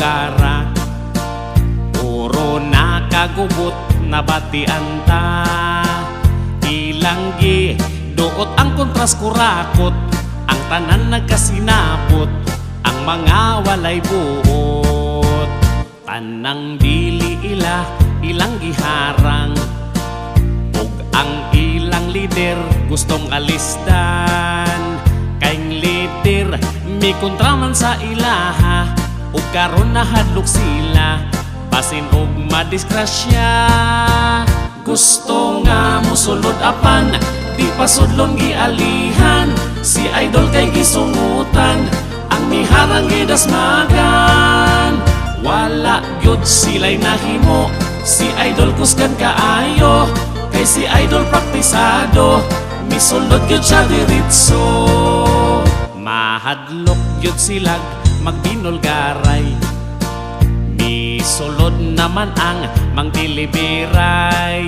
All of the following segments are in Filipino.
lugara, puro nakagubot na batian ta. Ilanggi duot ang kontras kurakot, ang tanan nagkasinabot, ang mga walay buot. Tanang dili ilang giharang, ug ang ilang lider gustong alisdan. Kaing lider mi kontraman sa ilaha, ug karon nahadlok sila basin og madisgrasya. Gusto nga mosulod apan, di pasudlon gialihan. Si idol kay gisungutan, ang miharang gidasmagan. Wala gyud sila'y nahimo, si idol kusgan kaayo. Kay si idol praktisado, misulod gyud siya diritso. Mahadlok gyud silag magbinolgaray, misulod naman ang mangdilibiray.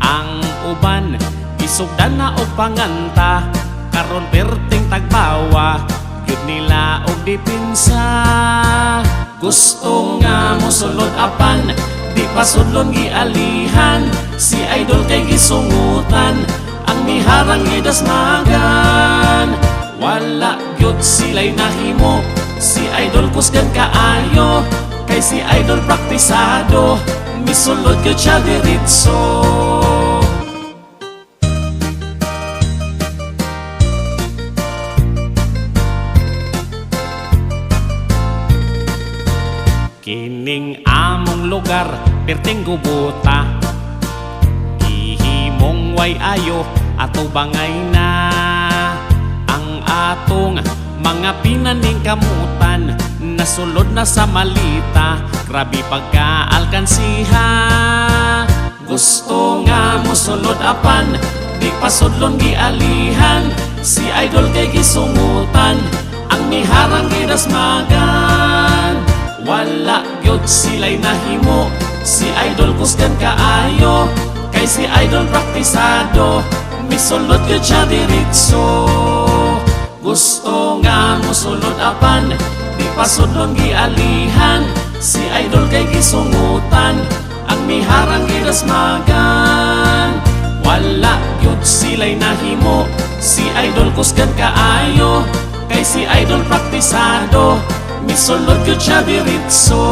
Ang uban isugdan na og panganta, karon perting tagbawa gyud nila og dipinsa. Gusto nga mosulod apan, di pasudlon gialihan. Si idol kay gisungutan, ang miharang gidasmagan. Wala gyud sila'y nahimo, si idol kusgan kaayo. Kay si idol praktisado, misulod gyud siya diritso. Kining among lugar perting gubuta, gihimong way ayo ato bangay na. Ang atong mga pinaning kamutan, nasulod na sa malita, grabe pagkaalkansiha. Gusto nga mosulod apan, di pasudlon gialihan. Si idol kay gisungutan, ang miharang gidasmagan. Wala gyud sila'y nahimo, si idol kusgan kaayo. Kay si idol praktisado, misulod gyud siya diritso. Gusto nga mosulod apan, di pasudlon gialihan. Si idol kay gisungutan, ang miharang gidasmagan. Wala gyud sila'y nahimo, si idol kusgan kaayo. Kay si idol praktisado, misulod gyud siya diritso.